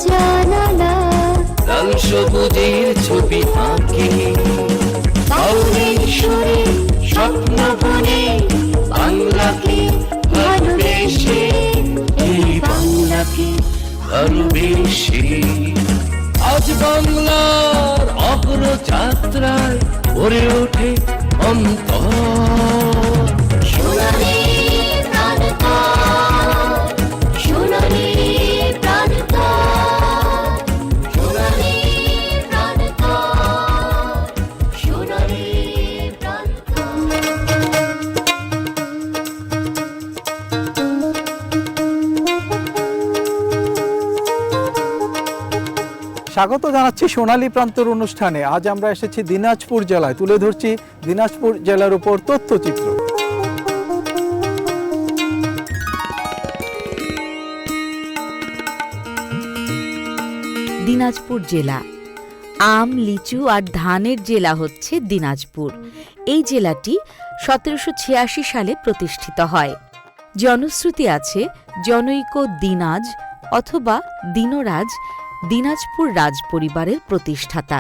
জানালা লাল সবুজের ছবি আঁকি বাউলের সুরে স্বপ্ন বনে বাংলাকে ভালোবেসে এই বাংলাকে ভালোবেসে আজ বাংলার অগ্রযাত্রায় ভরে ওঠে অন্তর সোনালি প্রান্তর সোনালি প্রান্তর সোনালি প্রান্তর সোনালি স্বাগত জানাচ্ছি সোনালী প্রান্তর অনুষ্ঠানে। আজ আমরা এসেছি দিনাজপুর জেলায়, তুলে ধরছি দিনাজপুর জেলার উপর তথ্যচিত্র। দিনাজপুর জেলা আম, লিচু আর ধানের জেলা হচ্ছে দিনাজপুর। এই জেলাটি ১৭৮৬ সালে প্রতিষ্ঠিত হয়। জনশ্রুতি আছে জনৈক দিনাজ অথবা দিনরাজ দিনাজপুর রাজপরিবারের প্রতিষ্ঠাতা।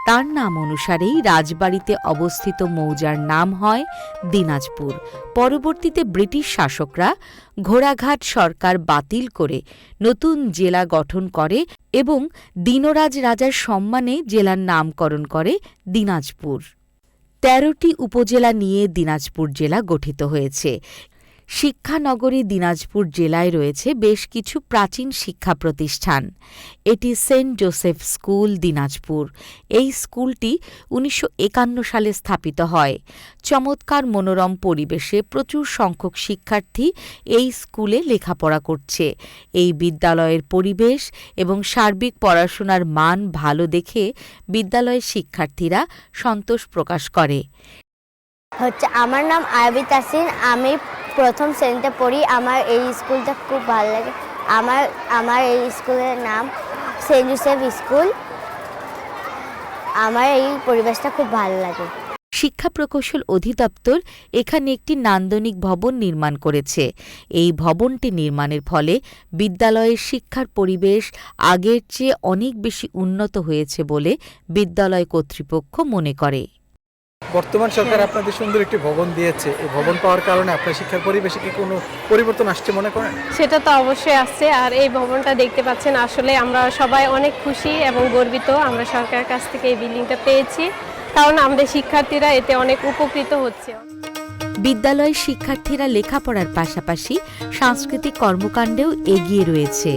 তার নাম অনুসারেই রাজবাড়িতে অবস্থিত মৌজার নাম হয় দিনাজপুর। পরবর্তীতে ব্রিটিশ শাসকরা ঘোড়াঘাট সরকার বাতিল করে নতুন জেলা গঠন করে এবং দিনরাজ রাজার সম্মানে জেলার নামকরণ করে দিনাজপুর। ১৩টি উপজেলা নিয়ে দিনাজপুর জেলা গঠিত হয়েছে। শিক্ষানগরী দিনাজপুর জেলায় রয়েছে বেশ কিছু প্রাচীন শিক্ষা প্রতিষ্ঠান। এটি সেন্ট জোসেফ স্কুল দিনাজপুর। এই স্কুলটি ১৯৫১ সালে স্থাপিত হয়। চমৎকার মনোরম পরিবেশে প্রচুর সংখ্যক শিক্ষার্থী এই স্কুলে লেখাপড়া করছে। এই বিদ্যালয়ের পরিবেশ এবং সার্বিক পড়াশোনার মান ভালো দেখে বিদ্যালয়ের শিক্ষার্থীরা সন্তোষ প্রকাশ করে। আমার নাম আয়াবি তাসিন, আমি প্রথম শ্রেণীতে পড়ি। আমার এই স্কুলটা খুব ভালো লাগে। আমার এই স্কুলের নাম সেন্ট জোসেফ স্কুল। আমার এই পরিবেশটা খুব ভালো লাগে। শিক্ষা প্রকৌশল অধিদপ্তর এখানে একটি নান্দনিক ভবন নির্মাণ করেছে। এই ভবনটি নির্মাণের ফলে বিদ্যালয়ের শিক্ষার পরিবেশ আগের চেয়ে অনেক বেশি উন্নত হয়েছে বলে বিদ্যালয় কর্তৃপক্ষ মনে করে। বর্তমান সরকার আপনাদের সুন্দর একটি ভবন দিয়েছে। এই ভবন পাওয়ার কারণে আপনার শিক্ষার পরিবেশে কি কোনো পরিবর্তন আসছে মনে করেন? সেটা তো অবশ্যই আসছে। আর এই ভবনটা দেখতে পাচ্ছেন, আসলে আমরা সবাই অনেক খুশি এবং গর্বিত আমরা সরকারের কাছ থেকে এই বিল্ডিংটা পেয়েছি, কারণ আমাদের শিক্ষার্থীরা এতে অনেক উপকৃত হচ্ছে। বিদ্যালয়ের শিক্ষার্থীরা লেখাপড়ার পাশাপাশি সাংস্কৃতিক কর্মকাণ্ডেও এগিয়ে রয়েছে।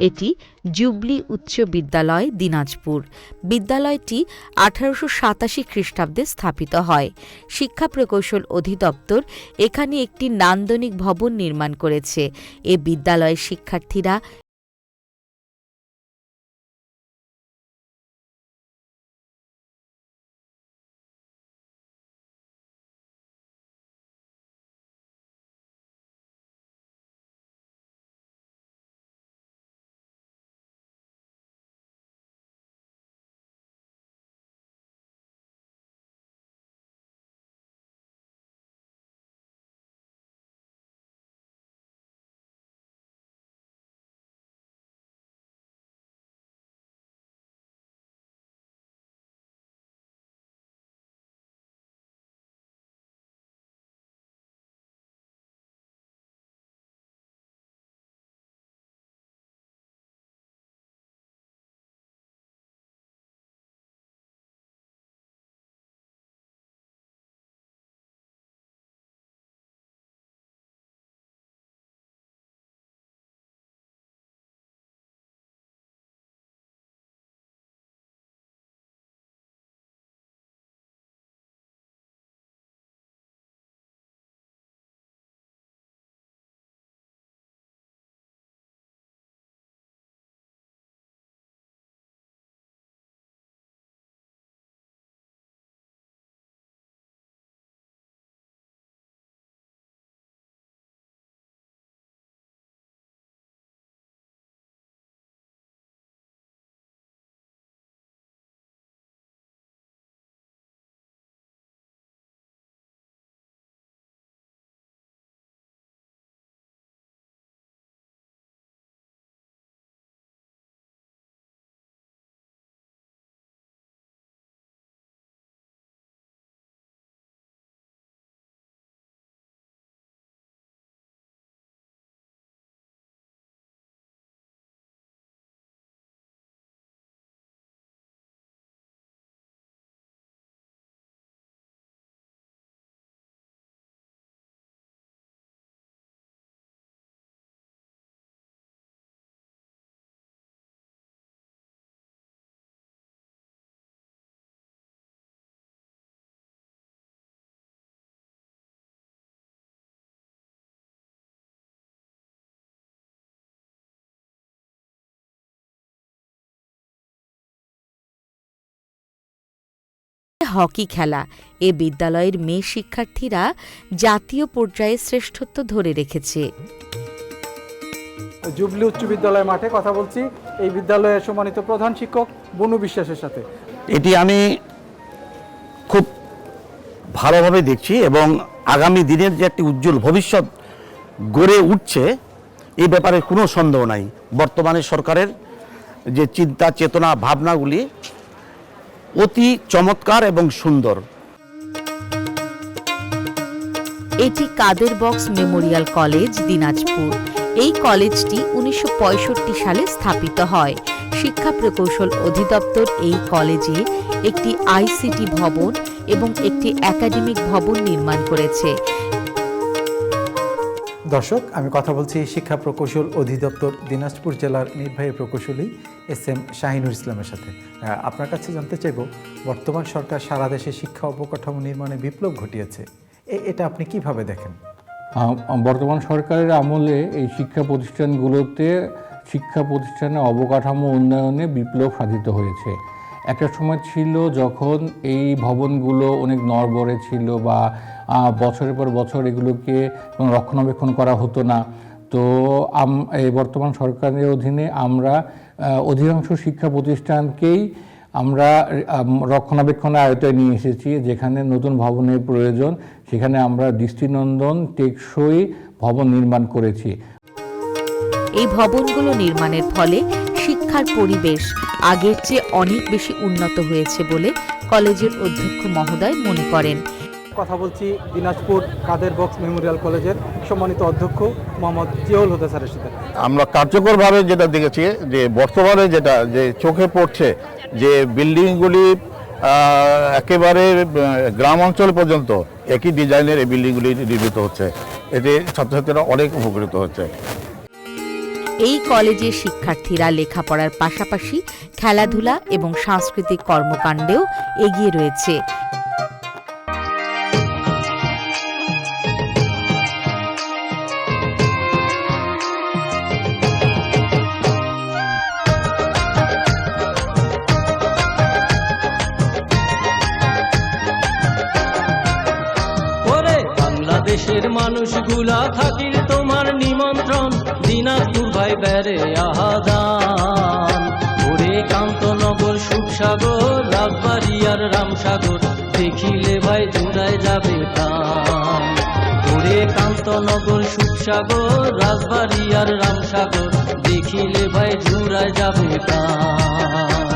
এটি জুবলি উচ্চ বিদ্যালয়, দিনাজপুর। বিদ্যালয়টি 1887 খ্রিস্টাব্দে স্থাপিত হয়। শিক্ষা প্রকৌশল অধিদপ্তর এখানে একটি নান্দনিক ভবন নির্মাণ করেছে। এ বিদ্যালয়ের শিক্ষার্থীরা হকি খেলা। এ বিদ্যালয়ের মেয়ে শিক্ষার্থীরা জাতীয় পর্যায়ে শ্রেষ্ঠত্ব ধরে রেখেছে। জুবলি উচ্চ বিদ্যালয় মাঠে কথা বলছি এই বিদ্যালয়ের সম্মানিত প্রধান শিক্ষক বনু বিশ্বাসের সাথে। এটি আমি খুব ভালোভাবে দেখছি এবং আগামী দিনের যে একটি উজ্জ্বল ভবিষ্যৎ গড়ে উঠছে এই ব্যাপারে কোনো সন্দেহ নাই। বর্তমানে সরকারের যে চিন্তা চেতনা ভাবনাগুলি অতি চমৎকার এবং সুন্দর। এটি কাদের বক্স মেমোরিয়াল কলেজ, দিনাজপুর। এই কলেজটি 1965 সালে স্থাপিত হয়। শিক্ষা প্রকৌশল অধিদপ্তর এই কলেজে একটি আইসিটি ভবন এবং একটি একাডেমিক ভবন নির্মাণ করেছে। দর্শক, আমি কথা বলছি শিক্ষা প্রকৌশল অধিদপ্তর দিনাজপুর জেলার নির্বাহী প্রকৌশলী SM শাহিনুর ইসলামের সাথে। আপনার কাছে জানতে চাইব, বর্তমান সরকার সারা দেশে শিক্ষা অবকাঠামো নির্মাণে বিপ্লব ঘটিয়েছে, এটা আপনি কিভাবে দেখেন? বর্তমান সরকারের আমলে এই শিক্ষা প্রতিষ্ঠানের অবকাঠামো উন্নয়নে বিপ্লব সাধিত হয়েছে। একটা সময় ছিল যখন এই ভবনগুলো অনেক নড়বড়ে ছিল বা বছরের পর বছর এগুলোকে কোনো রক্ষণাবেক্ষণ করা হতো না। তো এই বর্তমান সরকারের অধীনে আমরা অধিকাংশ শিক্ষা প্রতিষ্ঠানকেই আমরা রক্ষণাবেক্ষণের আয়তায় নিয়ে এসেছি। যেখানে নতুন ভবনের প্রয়োজন সেখানে আমরা দৃষ্টিনন্দন টেকসই ভবন নির্মাণ করেছি। এই ভবনগুলো নির্মাণের ফলে শিক্ষার পরিবেশ আগের চেয়ে অনেক বেশি উন্নত হয়েছে বলে কলেজের অধ্যক্ষ মহোদয় মনে করেন। কথা বলছি দিনাজপুর কাদের বক্স মেমোরিয়াল কলেজের সম্মানিত অধ্যক্ষ মোহাম্মদ জিয়াউল হুদা স্যারের সাথে। আমরা কার্যকরভাবে যেটা দেখেছি যে বর্তমানে যেটা যে চোখে পড়ছে যে বিল্ডিংগুলি একেবারে গ্রাম অঞ্চল পর্যন্ত একই ডিজাইনের এই বিল্ডিংগুলি নির্মিত হচ্ছে। এতে ছাত্রছাত্রীরা অনেক উপকৃত হচ্ছে। এই কলেজের শিক্ষার্থীরা লেখাপড়ার পাশাপাশি খেলাধুলা এবং সাংস্কৃতিক কর্মকাণ্ডেও এগিয়ে রয়েছে। ওরে বাংলাদেশের মানুষগুলা থাকির তোমার নিমন্ত্রণ, দিনাজপুর ভাই বেড়ে আহাদান। ওরে কান্তনগর সুখসাগর রাজবাড়ি আর রামসাগর, দেখিলে ভাই জুড়ায় যাবে প্রাণ। ওরে কান্তনগর সুখসাগর রাজবাড়ি আর রামসাগর, দেখিলে ভাই জুড়ায় যাবে প্রাণ।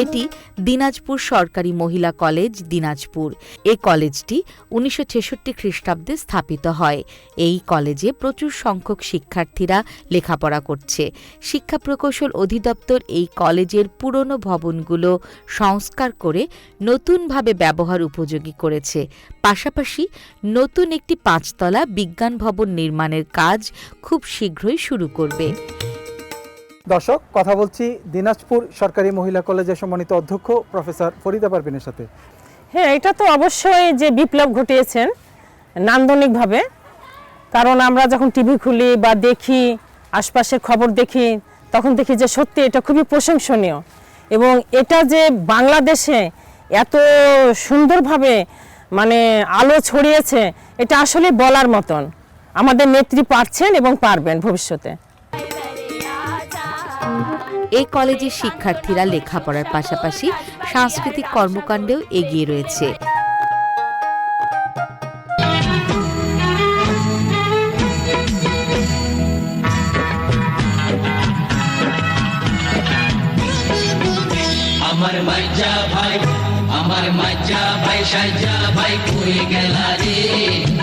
এটি দিনাজপুর সরকারি মহিলা কলেজ দিনাজপুর। এই কলেজটি 1966 খ্রিস্টাব্দে স্থাপিত হয়। এই কলেজে প্রচুর সংখ্যক শিক্ষার্থীরা লেখাপড়া করছে। শিক্ষা প্রকৌশল অধিদপ্তর এই কলেজের পুরনো ভবনগুলো সংস্কার করে নতুনভাবে ব্যবহার উপযোগী করেছে। পাশাপাশি নতুন একটি 5তলা বিজ্ঞান ভবন নির্মাণের কাজ খুব শীঘ্রই শুরু করবে। দর্শক, কথা বলছি দিনাজপুর সরকারি মহিলা কলেজের সম্মানিত অধ্যক্ষ প্রফেসর ফরিদা পারভিনের সাথে। হ্যাঁ, এটা তো অবশ্যই যে বিপ্লব ঘটিয়েছেন নান্দনিকভাবে। কারণ আমরা যখন টিভি খুলি বা দেখি, আশপাশের খবর দেখি, তখন দেখি যে সত্যি এটা খুবই প্রশংসনীয়। এবং এটা যে বাংলাদেশে এত সুন্দরভাবে মানে আলো ছড়িয়েছে, এটা আসলে বলার মতন। আমাদের নেত্রী পারছেন এবং পারবেন ভবিষ্যতে। এই কলেজের শিক্ষার্থীরা লেখাপড়ার পাশাপাশি সাংস্কৃতিক কর্মকাণ্ডেও এগিয়ে রয়েছে। আমার মাইজা ভাই সাইজা ভাই কই গেলা রে,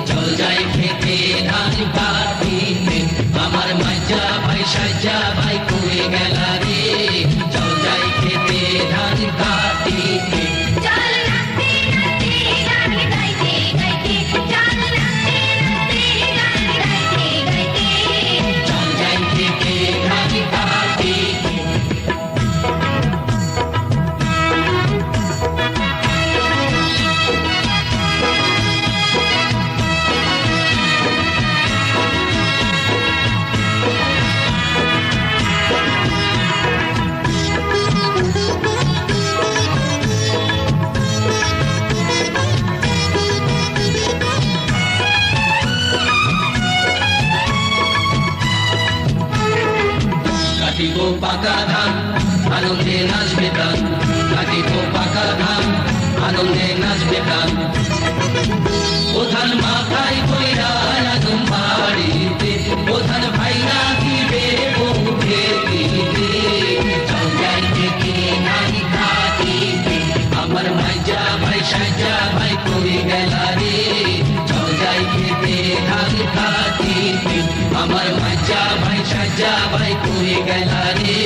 চল যাই খেতে ধান কাটিতে। আমার মাইজা ভাই সাইজা ভাই কই গেলা রে, চল যাই খেতে ধান কাটিতে। চল নাচতে নাচতে গান গাইতে গাইতে, চল নাচতে নাচতে গান গাইতে গাইতে, চল যাই খেতে ধান কাটিতে। কাটিব পাকা ধান আনন্দে নাচবে প্রাণ, কাটিব পাকা ধান আনন্দে নাচবে প্রাণ। প্রধান মাথায় কইরা আগুন বাড়িতে, প্রধান ভাইরা দিবে বউকে দিতে। চল যাই থেকে ধান কাটিতে। আমার মাইজা ভাই সাইজা ভাই কই গেলা রে, চল যাই খেতে ধান কাটিতে। আমার মাইজা ভাই সাইজা ভাই কই গেলা রে,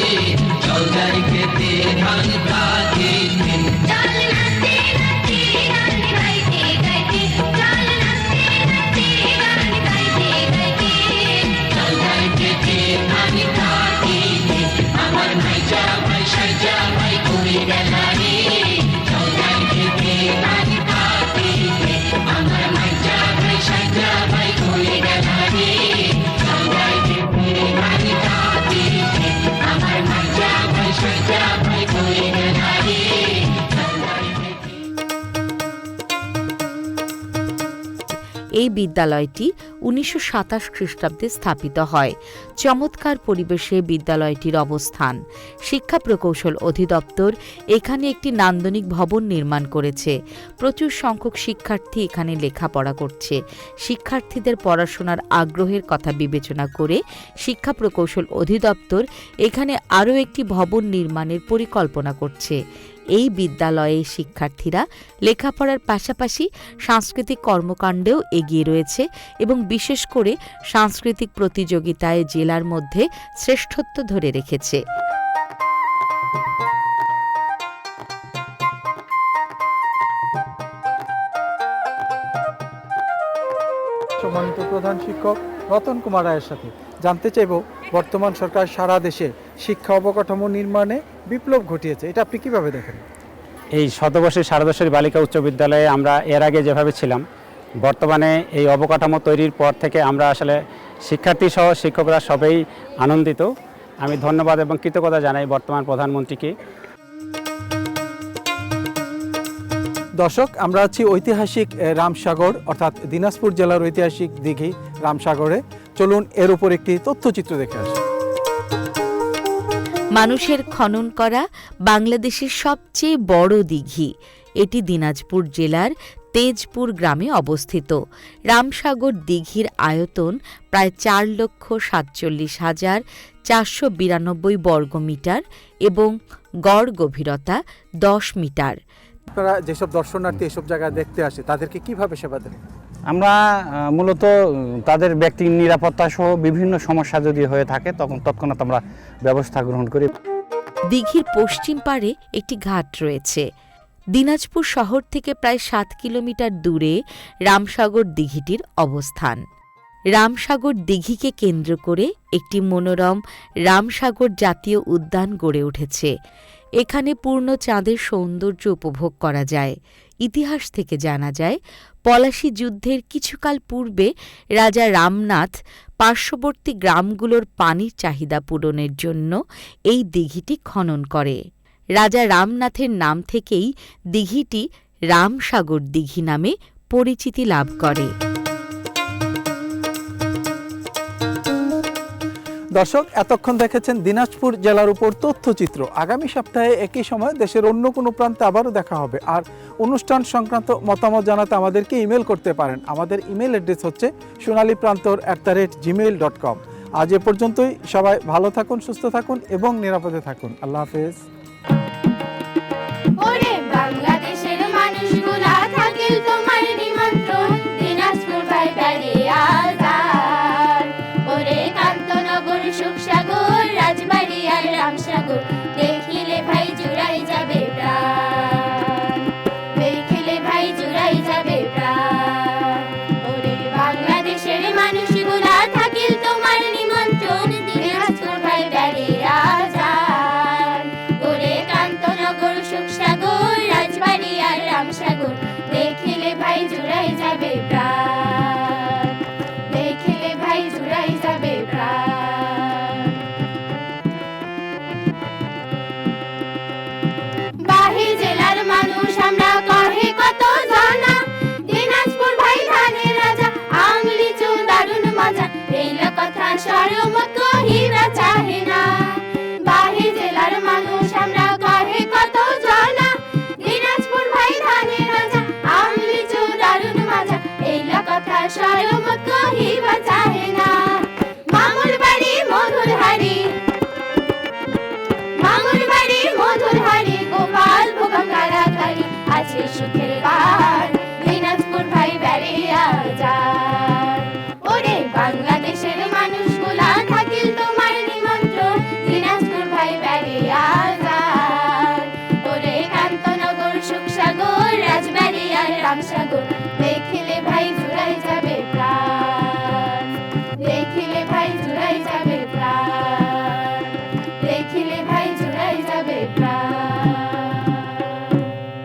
চল যাই খেতে ধান কাটিতে। চল নাচতে নাচতে গান গাইতে গাইতে, চল নাচতে নাচতে গান গাইতে গাইতে, চল যাই খেতে ধান কাটিতে। আমার মাইজা ভাই সাইজা ভাই কই গেলা রে, চল যাই খেতে ধান কাটিতে। আমার মাইজা ভাই সাইজা ভাই কই গেলা রে, চল যাই খেতে ধান কাটিতে। আমার মাইজা ভাই সাইজা ভাই কই গেলা রে, চল যাই খেতে। এই বিদ্যালয়টি 1927 খ্রিস্টাব্দে স্থাপিত হয়। চমৎকার পরিবেশে বিদ্যালয়টির অবস্থান। শিক্ষা প্রকৌশল অধিদপ্তর এখানে একটি নান্দনিক ভবন নির্মাণ করেছে। প্রচুর সংখ্যক শিক্ষার্থী এখানে লেখাপড়া করছে। শিক্ষার্থীদের পড়াশোনার আগ্রহের কথা বিবেচনা করে শিক্ষা প্রকৌশল অধিদপ্তর এখানে আরও একটি ভবন নির্মাণের পরিকল্পনা করছে। এই বিদ্যালয়ে শিক্ষার্থীরা লেখাপড়ার পাশাপাশি সাংস্কৃতিক কর্মকাণ্ডেও এগিয়ে রয়েছে এবং বিশেষ করে সাংস্কৃতিক প্রতিযোগিতায় জেলার মধ্যে শ্রেষ্ঠত্ব ধরে রেখেছে। সম্মানিত প্রধান শিক্ষক রতন কুমার রায়ের সাথে জানতে চাইব, বর্তমান সরকার সারা দেশে শিক্ষা অবকাঠামো নির্মাণে বিপ্লব ঘটিয়েছে, এটা আপনি কিভাবে দেখেন? এই শতবর্ষী সারদাসরী বালিকা উচ্চ বিদ্যালয়ে আমরা এর আগে যেভাবে ছিলাম, বর্তমানে এই অবকাঠামো তৈরির পর থেকে আমরা আসলে শিক্ষার্থী সহ শিক্ষকরা সবাই আনন্দিত। আমি ধন্যবাদ এবং কৃতজ্ঞতা জানাই বর্তমান প্রধানমন্ত্রীকে। দর্শক, আমরা আছি ঐতিহাসিক রামসাগর অর্থাৎ দিনাজপুর জেলার ঐতিহাসিক দিঘি রামসাগরে। চলুন এর উপর একটি তথ্যচিত্র দেখে আসি। মানুষের খনন করা বাংলাদেশের সবচেয়ে বড় দিঘি। এটি দিনাজপুর জেলার তেজপুর গ্রামে অবস্থিত। রামসাগর দিঘির আয়তন প্রায় 4,47,492 বর্গমিটার এবং গড় গভীরতা 10 মিটার। আপনারা যেসব দর্শনার্থী এসব জায়গায় দেখতে আসে তাদেরকে কিভাবে সেবা দেন? আমরা মূলত তাদের ব্যক্তি নিরাপত্তা সহ বিভিন্ন সমস্যা যদি হয়ে থাকে তখন তৎক্ষণাৎ আমরা ব্যবস্থা গ্রহণ করি। দিঘির পশ্চিম পাড়ে একটি ঘাট রয়েছে। দিনাজপুর শহর থেকে প্রায় 7 কিলোমিটার দূরে রামসাগর দিঘিটির অবস্থান। রামসাগর দিঘিকে কেন্দ্র করে একটি মনোরম রামসাগর জাতীয় উদ্যান গড়ে উঠেছে। এখানে পূর্ণ চাঁদের সৌন্দর্য উপভোগ করা যায়। ইতিহাস থেকে জানা যায়, পলাশী যুদ্ধের কিছুকাল পূর্বে রাজা রামনাথ পার্শ্ববর্তী গ্রামগুলোর পানির চাহিদা পূরণের জন্য এই দিঘিটি খনন করে। রাজা রামনাথের নাম থেকেই দিঘিটি রামসাগর দিঘি নামে পরিচিতি লাভ করে। দর্শক, এতক্ষণ দেখেছেন দিনাজপুর জেলার উপর তথ্যচিত্র। আগামী সপ্তাহে একই সময় দেশের অন্য কোনো প্রান্তে আবারও দেখা হবে। আর অনুষ্ঠান সংক্রান্ত মতামত জানাতে আমাদেরকে ইমেল করতে পারেন। আমাদের ইমেল অ্যাড্রেস হচ্ছে sonaliprantор@gmail.com। আজ এ পর্যন্তই। সবাই ভালো থাকুন, সুস্থ থাকুন এবং নিরাপদে থাকুন। আল্লাহ হাফেজ।